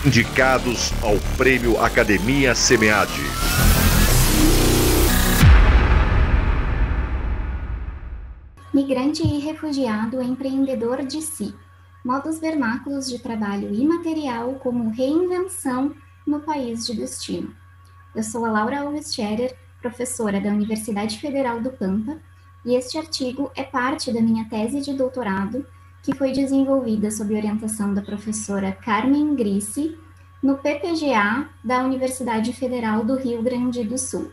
indicados ao Prêmio Academia SEMEAD. Migrante e refugiado empreendedor de si. Modos vernáculos de trabalho imaterial como reinvenção no país de destino. Eu sou a Laura Alves Scherer, professora da Universidade Federal do Pampa, e este artigo é parte da minha tese de doutorado, que foi desenvolvida sob orientação da professora Carmen Grisi, no PPGA da Universidade Federal do Rio Grande do Sul.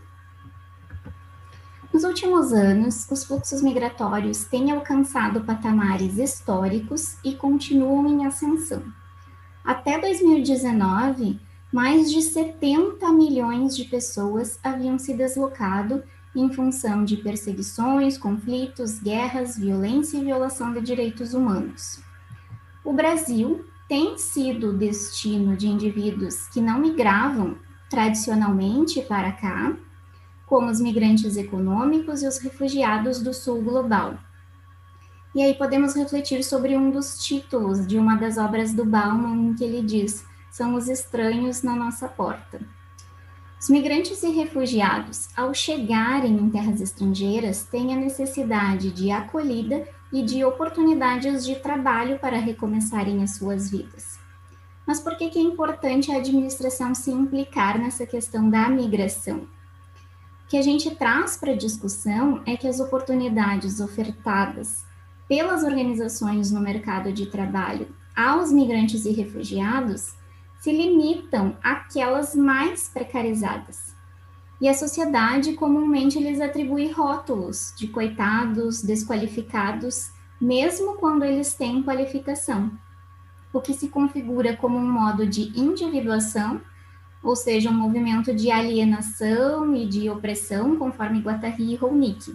Nos últimos anos, os fluxos migratórios têm alcançado patamares históricos e continuam em ascensão. Até 2019, mais de 70 milhões de pessoas haviam se deslocado em função de perseguições, conflitos, guerras, violência e violação de direitos humanos. O Brasil tem sido o destino de indivíduos que não migravam tradicionalmente para cá, como os migrantes econômicos e os refugiados do sul global. E aí podemos refletir sobre um dos títulos de uma das obras do Bauman, em que ele diz: são os estranhos na nossa porta. Os migrantes e refugiados, ao chegarem em terras estrangeiras, têm a necessidade de acolhida e de oportunidades de trabalho para recomeçarem as suas vidas. Mas por que é importante a administração se implicar nessa questão da migração? O que a gente traz para a discussão é que as oportunidades ofertadas pelas organizações no mercado de trabalho aos migrantes e refugiados se limitam àquelas mais precarizadas. E a sociedade comumente lhes atribui rótulos de coitados, desqualificados, mesmo quando eles têm qualificação, o que se configura como um modo de individuação, ou seja, um movimento de alienação e de opressão, conforme Guattari e Rounick.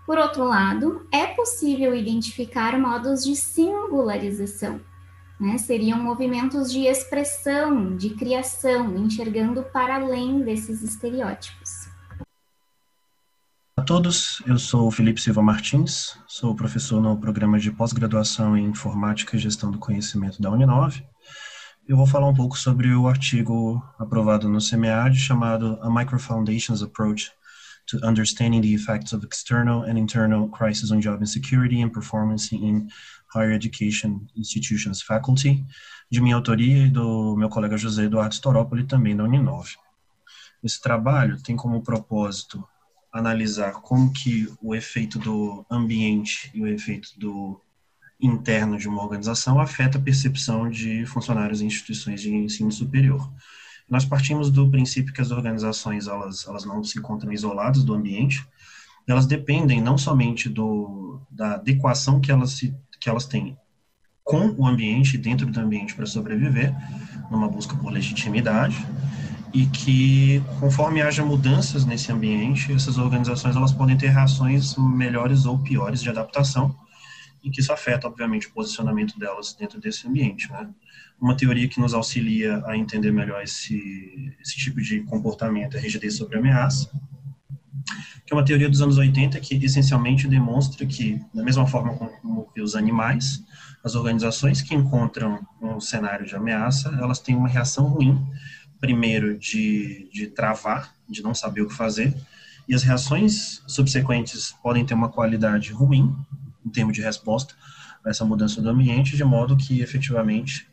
Por outro lado, é possível identificar modos de singularização, né? Seriam movimentos de expressão, de criação, enxergando para além desses estereótipos. A todos, eu sou o Felipe Silva Martins, sou professor no programa de pós-graduação em Informática e Gestão do Conhecimento da Uninove. Eu vou falar um pouco sobre o artigo aprovado no SEMEAD chamado A Micro-Foundations Approach to Understanding the Effects of External and Internal Crisis on Job Insecurity and Performance in Higher Education Institutions Faculty, de minha autoria e do meu colega José Eduardo Storopoli, também da Uninove. Esse trabalho tem como propósito analisar como que o efeito do ambiente e o efeito do interno de uma organização afeta a percepção de funcionários em instituições de ensino superior. Nós partimos do princípio que as organizações elas não se encontram isoladas do ambiente, elas dependem não somente da adequação que elas têm com o ambiente, dentro do ambiente para sobreviver, numa busca por legitimidade, e que conforme haja mudanças nesse ambiente, essas organizações elas podem ter reações melhores ou piores de adaptação, e que isso afeta, obviamente, o posicionamento delas dentro desse ambiente, né? Uma teoria que nos auxilia a entender melhor esse tipo de comportamento é a rigidez sobre ameaça, que é uma teoria dos anos 80 que, essencialmente, demonstra que, da mesma forma como que os animais, as organizações que encontram um cenário de ameaça, elas têm uma reação ruim, primeiro de travar, de não saber o que fazer, e as reações subsequentes podem ter uma qualidade ruim, em termos de resposta a essa mudança do ambiente, de modo que, efetivamente,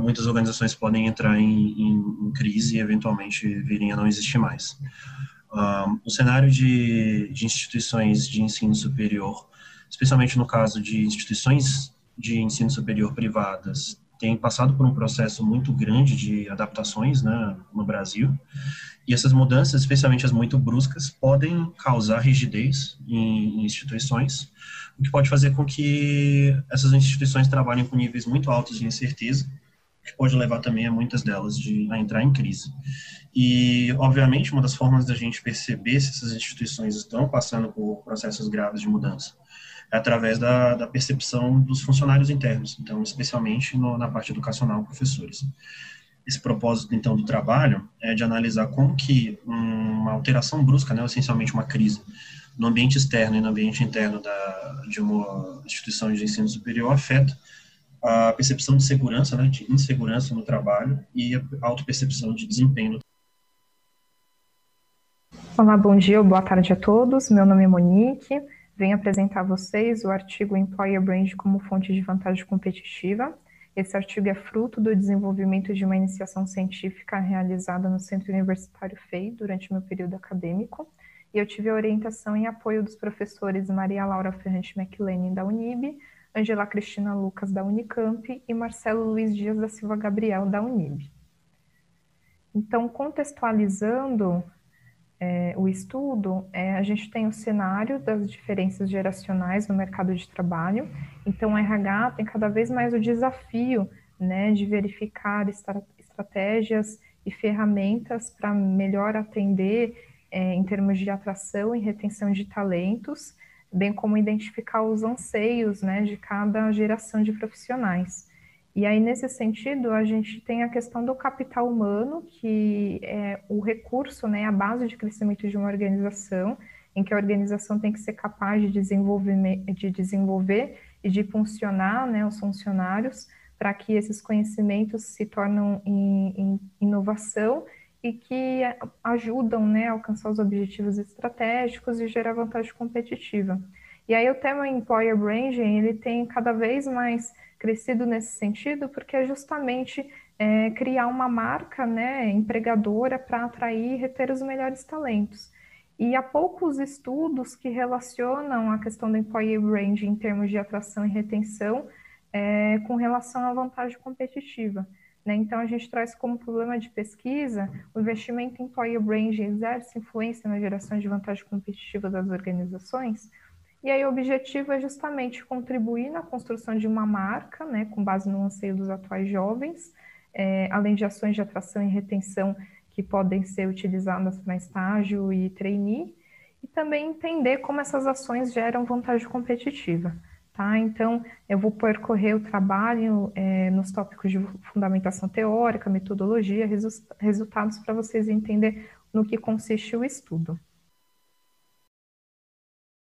muitas organizações podem entrar em crise e, eventualmente, virem a não existir mais. O cenário de instituições de ensino superior, especialmente no caso de instituições de ensino superior privadas, tem passado por um processo muito grande de adaptações, né, no Brasil, e essas mudanças, especialmente as muito bruscas, podem causar rigidez em instituições, o que pode fazer com que essas instituições trabalhem com níveis muito altos de incerteza, que pode levar também a muitas delas a entrar em crise. E, obviamente, uma das formas da gente perceber se essas instituições estão passando por processos graves de mudança é através da percepção dos funcionários internos, então, especialmente na parte educacional, professores. Esse propósito, então, do trabalho é de analisar como que uma alteração brusca, né, essencialmente uma crise, no ambiente externo e no ambiente interno de uma instituição de ensino superior afeta a percepção de segurança, né, de insegurança no trabalho e a autopercepção de desempenho. Olá, bom dia ou boa tarde a todos. Meu nome é Monique. Venho apresentar a vocês o artigo Employer Brand como fonte de vantagem competitiva. Esse artigo é fruto do desenvolvimento de uma iniciação científica realizada no Centro Universitário FEI durante meu período acadêmico. E eu tive a orientação e apoio dos professores Maria Laura Ferrante McLean, da Unib, Angela Cristina Lucas, da Unicamp, e Marcelo Luiz Dias da Silva Gabriel, da Unib. Então, contextualizando o estudo, a gente tem o cenário das diferenças geracionais no mercado de trabalho. Então, o RH tem cada vez mais o desafio, né, de verificar estratégias e ferramentas para melhor atender em termos de atração e retenção de talentos, bem como identificar os anseios, né, de cada geração de profissionais. E aí, nesse sentido, a gente tem a questão do capital humano, que é o recurso, né, a base de crescimento de uma organização, em que a organização tem que ser capaz de desenvolver e de funcionar, né, os funcionários, para que esses conhecimentos se tornem em inovação e que ajudam, né, a alcançar os objetivos estratégicos e gerar vantagem competitiva. E aí o tema Employer Branding, ele tem cada vez mais crescido nesse sentido, porque é justamente criar uma marca, né, empregadora para atrair e reter os melhores talentos. E há poucos estudos que relacionam a questão do Employer Branding em termos de atração e retenção com relação à vantagem competitiva. Né? Então, a gente traz como problema de pesquisa o investimento em Employer Branding exerce influência na geração de vantagem competitiva das organizações. E aí o objetivo é justamente contribuir na construção de uma marca, né, com base no anseio dos atuais jovens, além de ações de atração e retenção que podem ser utilizadas para estágio e trainee, e também entender como essas ações geram vantagem competitiva. Tá? Então, eu vou percorrer o trabalho nos tópicos de fundamentação teórica, metodologia, resultados para vocês entenderem no que consiste o estudo.